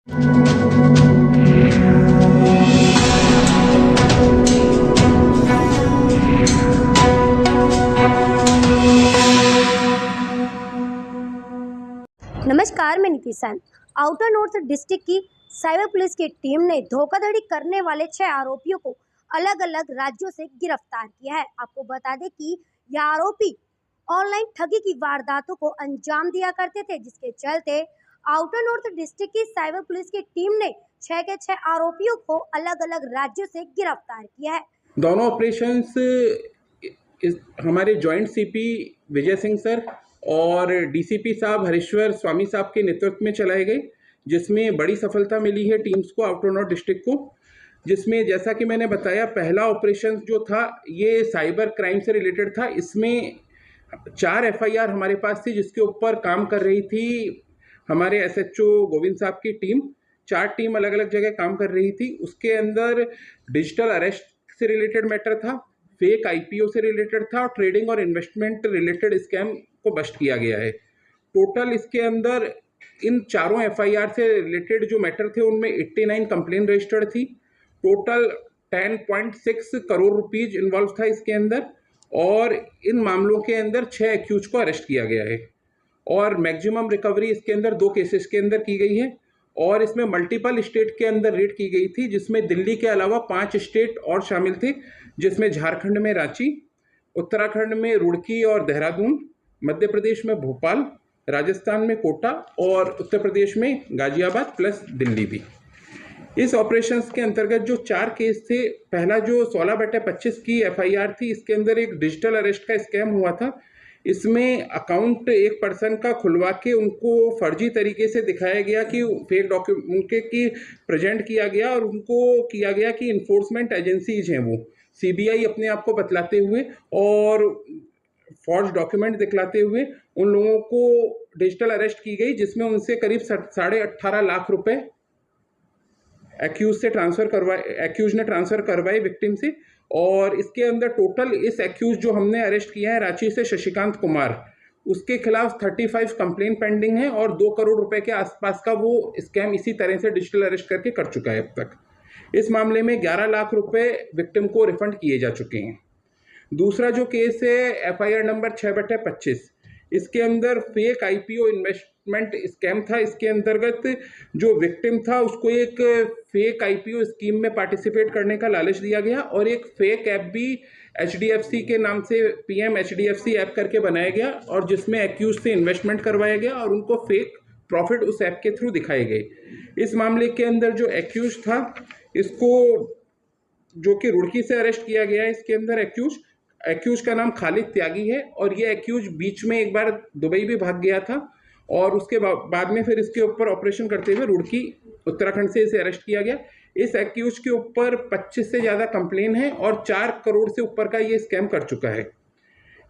नमस्कार, मैं नीतिशान। Outer north district की साइबर पुलिस की टीम ने धोखाधड़ी करने वाले 6 आरोपियों को अलग अलग राज्यों से गिरफ्तार किया है। आपको बता दें कि यह आरोपी ऑनलाइन ठगी की वारदातों को अंजाम दिया करते थे, जिसके चलते आउटर नॉर्थ डिस्ट्रिक्ट की साइबर पुलिस की टीम ने 6 के 6 आरोपियों को अलग अलग राज्यों से गिरफ्तार किया है। दोनों ऑपरेशंस हमारे joint CP Vijay Singh sir और डीसीपी साहब हरीश्वर स्वामी साहब के नेतृत्व में चलाए गए, जिसमें बड़ी सफलता मिली है टीम्स को, आउटर नॉर्थ डिस्ट्रिक्ट को। जिसमें जैसा कि मैंने बताया, पहला ऑपरेशन जो था ये साइबर क्राइम से रिलेटेड था। इसमें 4 एफआईआर हमारे पास थी, जिसके ऊपर काम कर रही थी हमारे एसएचओ गोविंद साहब की टीम। 4 टीम अलग अलग जगह काम कर रही थी। उसके अंदर डिजिटल अरेस्ट से रिलेटेड मैटर था, फेक आईपीओ से रिलेटेड था और ट्रेडिंग और इन्वेस्टमेंट रिलेटेड स्कैम को बस्ट किया गया है। टोटल इसके अंदर इन चारों एफआईआर से रिलेटेड जो मैटर थे उनमें 89 कंप्लेन रजिस्टर्ड थी। टोटल 10.6 करोड़ रुपीज इन्वॉल्व था इसके अंदर, और इन मामलों के अंदर 6 एक्यूज को अरेस्ट किया गया है और मैक्सिमम रिकवरी इसके अंदर 2 केसेस के अंदर की गई है। और इसमें मल्टीपल स्टेट के अंदर रेड की गई थी, जिसमें दिल्ली के अलावा 5 स्टेट और शामिल थे, जिसमें झारखंड में रांची, उत्तराखंड में रुड़की और देहरादून, मध्य प्रदेश में भोपाल, राजस्थान में कोटा और उत्तर प्रदेश में गाजियाबाद प्लस दिल्ली भी। इस ऑपरेशंस के अंतर्गत जो 4 केस थे, पहला जो 16/25 की एफआईआर थी, इसके अंदर एक डिजिटल अरेस्ट का स्कैम हुआ था। इसमें अकाउंट एक पर्सन का खुलवा के उनको फर्जी तरीके से दिखाया गया कि फेक डॉक्यूमेंट उनके की प्रेजेंट किया गया और उनको किया गया कि इन्फोर्समेंट एजेंसीज हैं वो, सीबीआई अपने आप को बतलाते हुए और फॉर्ज डॉक्यूमेंट दिखलाते हुए उन लोगों को डिजिटल अरेस्ट की गई, जिसमें उनसे करीब 18.5 लाख रुपए एक्यूज ने ट्रांसफर करवाए विक्टिम से। और इसके अंदर टोटल इस एक्यूज जो हमने अरेस्ट किया है रांची से, शशिकांत कुमार, उसके खिलाफ 35 कंप्लेन पेंडिंग है और 2 करोड़ रुपए के आसपास का वो स्कैम इसी तरह से डिजिटल अरेस्ट करके कर चुका है अब तक। इस मामले में 11 लाख रुपए विक्टिम को रिफंड किए जा चुके हैं। दूसरा जो केस है एफआईआर नंबर 6/25, इसके अंदर फेक आईपीओ इन्वेस्टमेंट स्कैम था। इसके अंतर्गत जो विक्टिम था उसको एक फेक आईपीओ स्कीम में पार्टिसिपेट करने का लालच दिया गया और एक फेक ऐप भी एचडीएफसी के नाम से पीएम एचडीएफसी ऐप करके बनाया गया, और जिसमें एक्यूज से इन्वेस्टमेंट करवाया गया और उनको फेक प्रॉफिट उस ऐप के थ्रू दिखाए गए। इस मामले के अंदर जो एक्यूज था, इसको जो कि रुड़की से अरेस्ट किया गया है, इसके अंदर एक्यूज का नाम खालिद त्यागी है और ये एक्यूज बीच में एक बार दुबई भी भाग गया था और उसके बाद में फिर इसके ऊपर ऑपरेशन करते हुए रुड़की उत्तराखंड से इसे अरेस्ट किया गया। इस एक्यूज के ऊपर 25 से ज़्यादा कंप्लेन है और 4 करोड़ से ऊपर का ये स्कैम कर चुका है।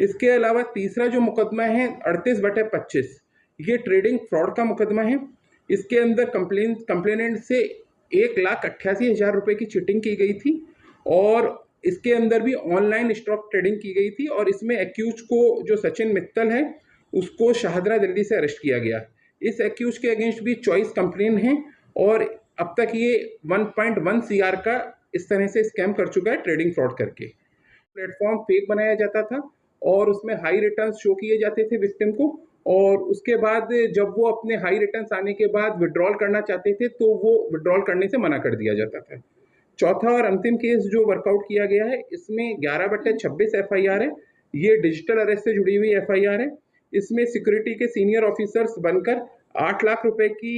इसके अलावा तीसरा जो मुकदमा है 38/25, ये ट्रेडिंग फ्रॉड का मुकदमा है। इसके अंदर कंप्लेनेंट से 1,88,000 रुपये की चीटिंग की गई थी और इसके अंदर भी ऑनलाइन स्टॉक ट्रेडिंग की गई थी। और इसमें एक्यूज को जो सचिन मित्तल है उसको शाहदरा दिल्ली से अरेस्ट किया गया। इस एक्यूज के अगेंस्ट भी 24 कंप्लेन हैं और अब तक ये 1.1 CR का इस तरह से स्कैम कर चुका है ट्रेडिंग फ्रॉड करके। प्लेटफॉर्म फेक बनाया जाता था और उसमें हाई रिटर्न्स शो किए जाते थे विक्टिम को, और उसके बाद जब वो अपने हाई रिटर्न्स आने के बाद विड्रॉल करना चाहते थे तो वो विड्रॉल करने से मना कर दिया जाता था। चौथा और अंतिम केस जो वर्कआउट किया गया है, इसमें 11/26 एफआईआर है। ये डिजिटल अरेस्ट से जुड़ी हुई एफआईआर है। इसमें सिक्योरिटी के सीनियर ऑफिसर्स बनकर 8 लाख रुपए की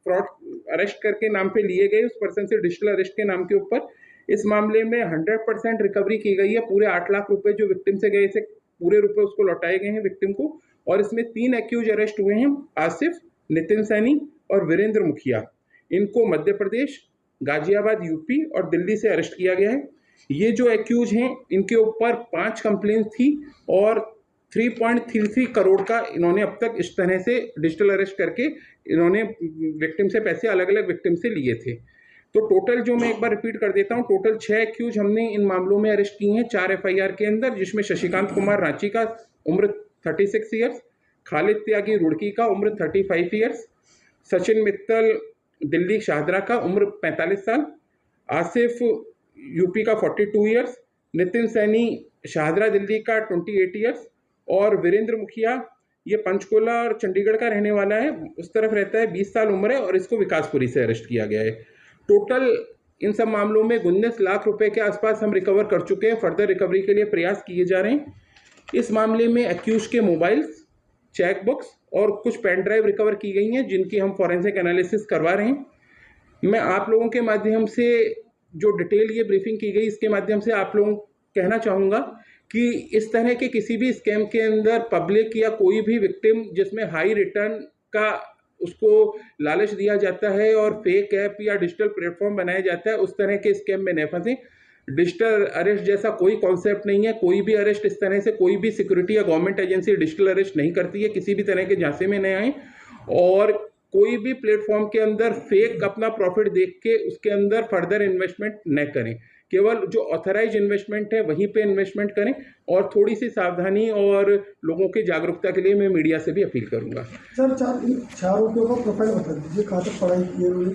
फ्रॉड अरेस्ट करके नाम पे लिए गए उस पर्सन से डिजिटल अरेस्ट के नाम के ऊपर। इस मामले में 100% रिकवरी की गई है। पूरे 8 लाख रुपए जो विक्टिम से गए थे, पूरे रुपए उसको लौटाए गए हैं विक्टिम को। और इसमें 3 एक्यूज अरेस्ट हुए हैं, आसिफ, नितिन सैनी और वीरेंद्र मुखिया। इनको मध्य प्रदेश, गाजियाबाद यूपी और दिल्ली से अरेस्ट किया गया है। ये जो एक्यूज हैं इनके ऊपर 5 कंप्लेन थी और 3.33 करोड़ का इन्होंने अब तक इस तरह से डिजिटल अरेस्ट करके इन्होंने विक्टिम से पैसे अलग अलग विक्टिम से लिए थे। तो टोटल जो मैं एक बार रिपीट कर देता हूँ, टोटल 6 एक्यूज हमने इन मामलों में अरेस्ट किए हैं 4 एफआईआर के अंदर, जिसमें शशिकांत कुमार रांची का उम्र 36 ईयर्स, खालिद त्यागी रुड़की का उम्र 35 ईयर्स, सचिन मित्तल दिल्ली शाहदरा का, उम्र 45 साल। आसिफ यूपी का 42 ईयर्स। नितिन सैनी शाहदरा दिल्ली का 28 ईयर्स। और वीरेंद्र मुखिया ये पंचकुला और चंडीगढ़ का रहने वाला है, उस तरफ रहता है, 20 साल उम्र है और इसको विकासपुरी से अरेस्ट किया गया है। टोटल इन सब मामलों में 19 लाख रुपए के आसपास हम रिकवर कर चुके हैं। फर्दर रिकवरी के लिए प्रयास किए जा रहे हैं। इस मामले में एक्यूज के मोबाइल्स, चेक बुक्स और कुछ पेन ड्राइव रिकवर की गई हैं, जिनकी हम फॉरेंसिक एनालिसिस करवा रहे हैं। मैं आप लोगों के माध्यम से जो डिटेल ये ब्रीफिंग की गई, इसके माध्यम से आप लोगों को कहना चाहूँगा कि इस तरह के किसी भी स्कैम के अंदर पब्लिक या कोई भी विक्टिम जिसमें हाई रिटर्न का उसको लालच दिया जाता है और फेक ऐप या डिजिटल प्लेटफॉर्म बनाया जाता है, उस तरह के स्कैम में न फंसे। डिजिटल अरेस्ट जैसा कोई कॉन्सेप्ट नहीं है। कोई भी अरेस्ट इस तरह से कोई भी सिक्योरिटी या गवर्नमेंट एजेंसी डिजिटल अरेस्ट नहीं करती है। किसी भी तरह के झांसे में न आए और कोई भी प्लेटफॉर्म के अंदर फेक अपना प्रॉफिट देख के उसके अंदर फर्दर इन्वेस्टमेंट न करें। केवल जो ऑथराइज इन्वेस्टमेंट है वहीं पे इन्वेस्टमेंट करें और थोड़ी सी सावधानी और लोगों की जागरूकता के लिए मैं मीडिया से भी अपील करूंगा। सर, चार आरोपियों का प्रोफाइल बता दीजिए, कहाँ तक पढ़ाई की है उन्होंने?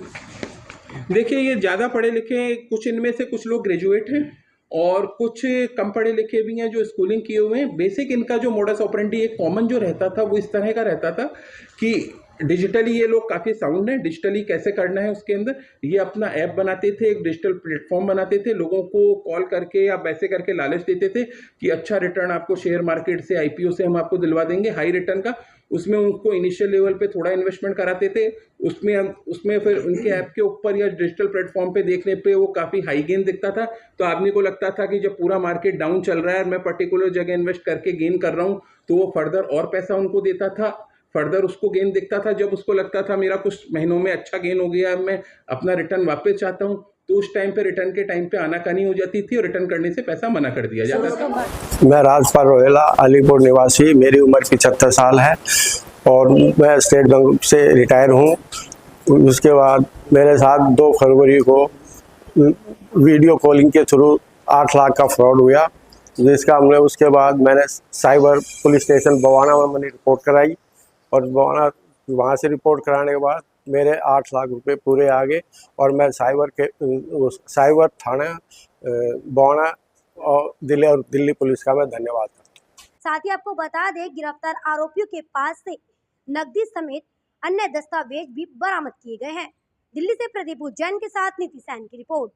देखिए, ये ज़्यादा पढ़े लिखे, कुछ इनमें से कुछ लोग ग्रेजुएट हैं और कुछ कम पढ़े लिखे भी हैं जो स्कूलिंग किए हुए हैं। बेसिक इनका जो मोडस ऑपरेंडी एक कॉमन जो रहता था वो इस तरह का रहता था कि डिजिटली ये लोग काफ़ी साउंड हैं। डिजिटली कैसे करना है उसके अंदर ये अपना ऐप बनाते थे, एक डिजिटल प्लेटफॉर्म बनाते थे, लोगों को कॉल करके या वैसे करके लालच देते थे कि अच्छा रिटर्न आपको शेयर मार्केट से, आईपीओ से हम आपको दिलवा देंगे हाई रिटर्न का। उसमें उनको इनिशियल लेवल पे थोड़ा इन्वेस्टमेंट कराते थे, उसमें फिर उनके ऐप के ऊपर या डिजिटल प्लेटफॉर्म पे देखने पे वो काफ़ी हाई गेन दिखता था। तो आदमी को लगता था कि जब पूरा मार्केट डाउन चल रहा है और मैं पर्टिकुलर जगह इन्वेस्ट करके गेन कर रहा हूँ, तो वो फर्दर और पैसा उनको देता था, फर्दर उसको गेन दिखता था। जब उसको लगता था मेरा कुछ महीनों में अच्छा गेन हो गया, मैं अपना रिटर्न वापस चाहता हूँ, तो उस टाइम पे रिटर्न के टाइम पे आनाकानी हो जाती थी और रिटर्न करने से पैसा मना कर दिया जाता था। मैं राजपाल रोहेला, अलीपुर निवासी, मेरी उम्र 75 साल है और मैं स्टेट बैंक से रिटायर हूँ। उसके बाद मेरे साथ 2 फरवरी को वीडियो कॉलिंग के थ्रू 8 लाख का फ्रॉड हुआ, जिसका हमने उसके बाद मैंने साइबर पुलिस स्टेशन बवाना में मैंने रिपोर्ट कराई और वहाँ से रिपोर्ट कराने के बाद मेरे 8 लाख रुपए पूरे आ गए और मैं साइबर थाना बवाना और दिल्ली पुलिस का मैं धन्यवाद करता हूँ। साथ ही आपको बता दें, गिरफ्तार आरोपियों के पास से नकदी समेत अन्य दस्तावेज भी बरामद किए गए हैं। दिल्ली से प्रदीप उज्जैन के साथ नीति सैन की रिपोर्ट।